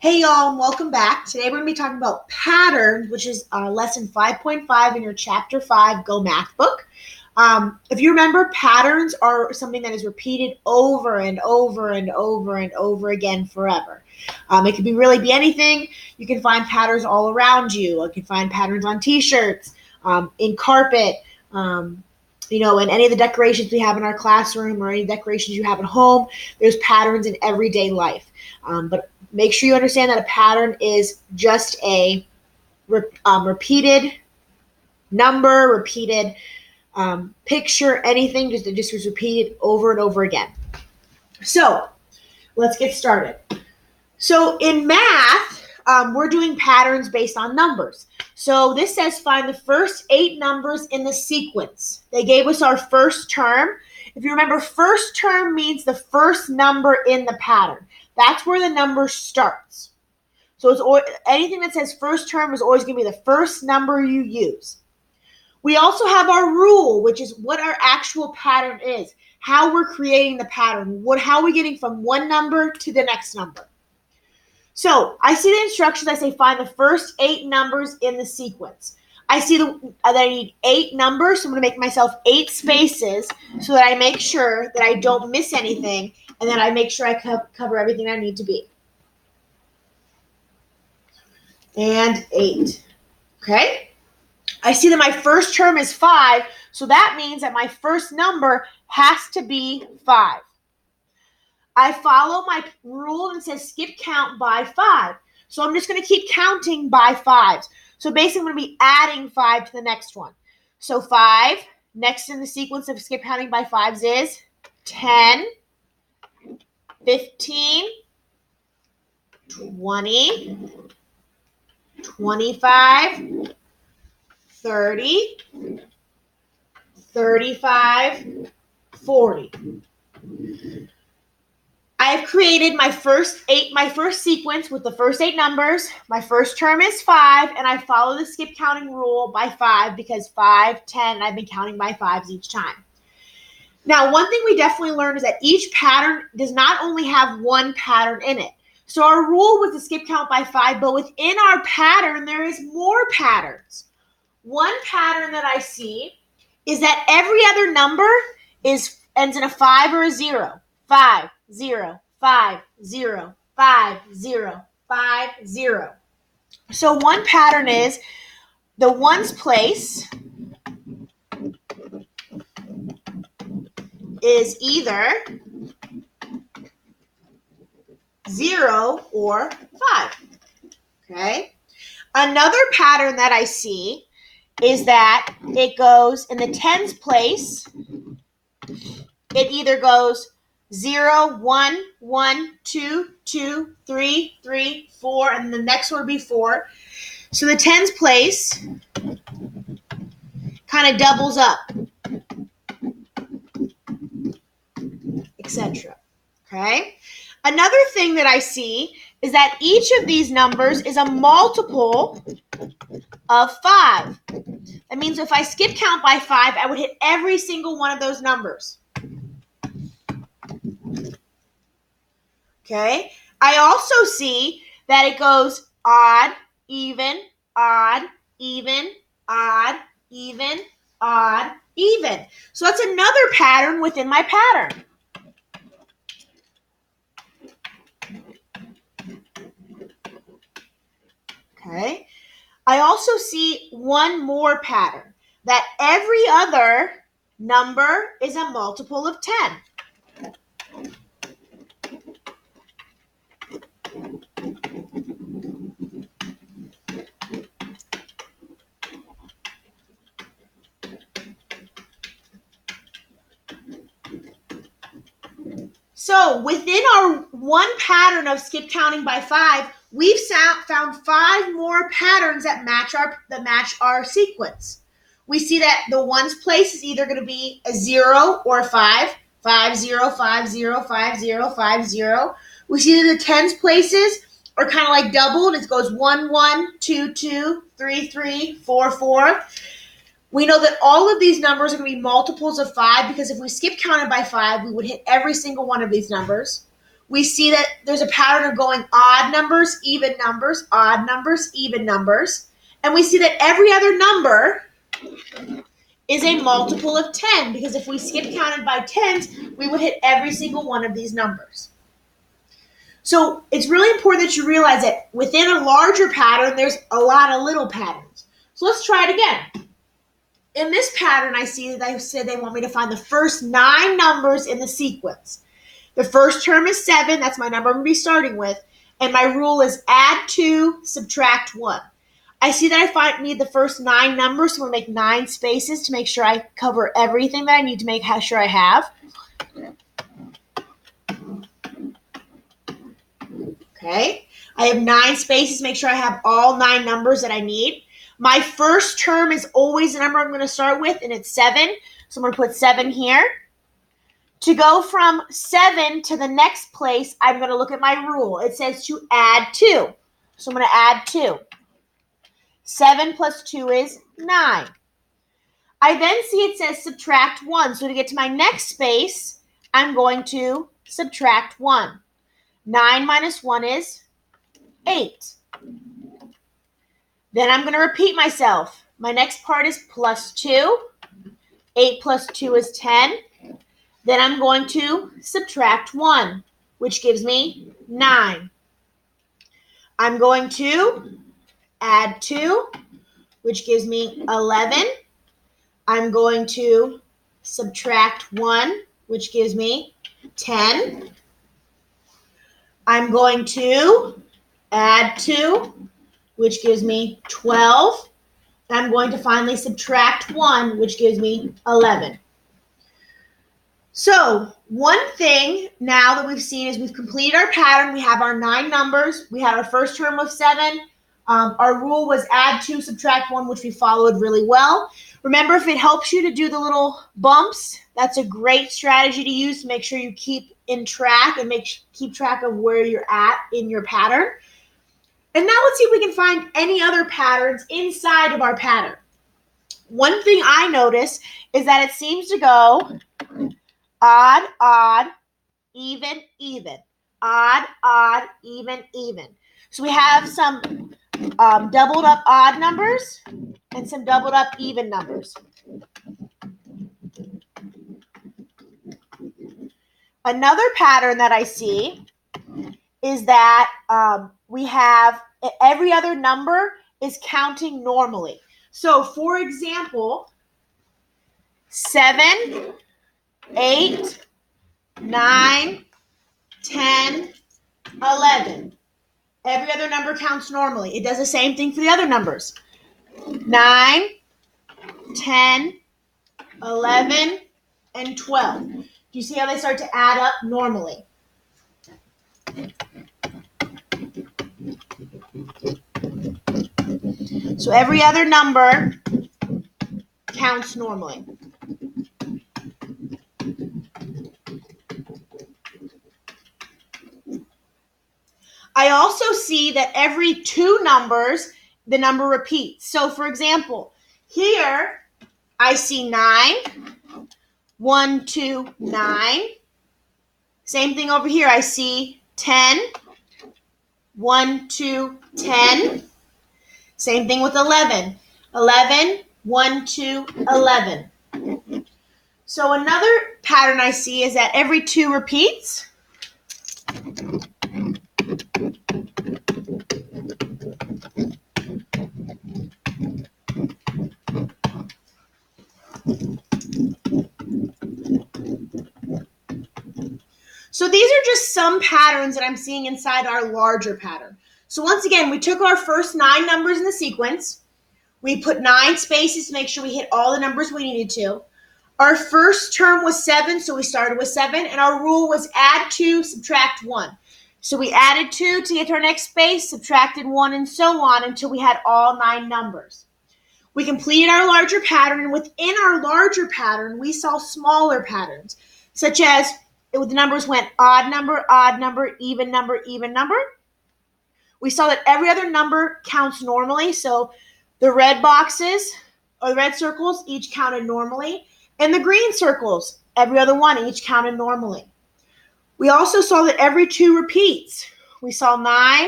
Hey y'all, and welcome back. Today we're going to be talking about patterns, which is lesson 5.5 in your chapter 5 Go Math book. If you remember, patterns are something that is repeated over and over and over and over again forever. It could really be anything. You can find patterns all around you. You can find patterns on t-shirts, in carpet, in any of the decorations we have in our classroom or any decorations you have at home. There's patterns in everyday life. But make sure you understand that a pattern is just a repeated number, repeated picture, anything just was repeated over and over again. So let's get started. So in math, we're doing patterns based on numbers. So this says find the first 8 numbers in the sequence. They gave us our first term. If you remember, first term means the first number in the pattern. That's where the number starts. So anything that says first term is always going to be the first number you use. We also have our rule, which is what our actual pattern is, how we're creating the pattern, how are we getting from one number to the next number. So I see the instructions. I say find the first 8 numbers in the sequence. I see that I need 8 numbers, so I'm going to make myself 8 spaces so that I make sure that I don't miss anything and then I make sure I cover everything I need to be. And 8. Okay? I see that my first term is 5, so that means that my first number has to be 5. I follow my rule and it says skip count by 5. So I'm just going to keep counting by 5s. So basically I'm going to be adding 5 to the next one. So 5, next in the sequence of skip counting by 5s is 10, 15, 20, 25, 30, 35, 40. I have created my first sequence with the first 8 numbers. My first term is 5, and I follow the skip counting rule by 5 because 5, 10, I've been counting by 5s each time. Now, one thing we definitely learned is that each pattern does not only have one pattern in it. So our rule was to skip count by 5, but within our pattern, there is more patterns. One pattern that I see is that every other number ends in a 5 or a 0. 5, 0, 5, 0, 5, 0, 5, 0. So one pattern is the ones place is either 0 or 5. Okay. Another pattern that I see is that it goes in the tens place. It either goes 0, 1, 1, 2, 2, 3, 3, 4, and the next one would be 4. So the tens place kind of doubles up, etc. Okay? Another thing that I see is that each of these numbers is a multiple of 5. That means if I skip count by 5, I would hit every single one of those numbers. Okay? I also see that it goes odd, even, odd, even, odd, even, odd, even. So that's another pattern within my pattern. Okay? I also see one more pattern, that every other number is a multiple of 10. So within our one pattern of skip counting by 5, we've found 5 more patterns that match our sequence. We see that the ones place is either going to be a 0 or a 5. 5, 0, 5, 0, 5, 0, 5, 0. We see that the tens places are kind of like doubled. It goes 1, 1, 2, 2, 3, 3, 4, 4. We know that all of these numbers are going to be multiples of 5 because if we skip counted by 5, we would hit every single one of these numbers. we see that there's a pattern of going odd numbers, even numbers, odd numbers, even numbers. And we see that every other number is a multiple of 10, because if we skip counted by tens, we would hit every single one of these numbers. So it's really important that you realize that within a larger pattern, there's a lot of little patterns. So let's try it again. In this pattern, I see that they said they want me to find the first 9 numbers in the sequence. The first term is 7. That's my number I'm going to be starting with. And my rule is add 2, subtract 1. I see that I need the first 9 numbers, so I'm going to make 9 spaces to make sure I cover everything that I need to make sure I have. Okay, I have 9 spaces to make sure I have all 9 numbers that I need. My first term is always the number I'm going to start with, and it's 7. So I'm going to put 7 here. To go from 7 to the next place, I'm going to look at my rule. It says to add 2. So I'm going to add 2. 7 plus 2 is 9. I then see it says subtract 1. So to get to my next space, I'm going to subtract 1. 9 minus 1 is 8. Then I'm going to repeat myself. My next part is plus 2. 8 plus 2 is 10. Then I'm going to subtract 1, which gives me 9. I'm going to add 2, which gives me 11. I'm going to subtract 1, which gives me 10. I'm going to add 2, which gives me 12. And I'm going to finally subtract 1, which gives me 11. So one thing now that we've seen is we've completed our pattern. We have our 9 numbers. We had our first term of 7. Our rule was add 2, subtract 1, which we followed really well. Remember, if it helps you to do the little bumps, that's a great strategy to use to make sure you keep in track and keep track of where you're at in your pattern. And now let's see if we can find any other patterns inside of our pattern. One thing I notice is that it seems to go odd, odd, even, even. Odd, odd, even, even. So we have some doubled up odd numbers and some doubled up even numbers. Another pattern that I see is that we have every other number is counting normally. So for example, 7, 8, 9, 10, 11. Every other number counts normally. It does the same thing for the other numbers. 9, 10, 11, and 12. Do you see how they start to add up normally? So every other number counts normally. I also see that every 2 numbers, the number repeats. So for example, here I see 9, 1, 2, 9. Same thing over here. I see 10, 1, 2, 10. Same thing with 11. 11, 1, 2, 11. So another pattern I see is that every 2 repeats. So these are just some patterns that I'm seeing inside our larger pattern. So once again, we took our first 9 numbers in the sequence. We put 9 spaces to make sure we hit all the numbers we needed to. Our first term was 7, so we started with 7. And our rule was add 2, subtract 1. So we added 2 to get to our next space, subtracted 1, and so on until we had all 9 numbers. We completed our larger pattern, and within our larger pattern, we saw smaller patterns, such as the numbers went odd number, even number, even number. We saw that every other number counts normally, so the red boxes or the red circles each counted normally, and the green circles, every other one, each counted normally. We also saw that every 2 repeats, we saw 9,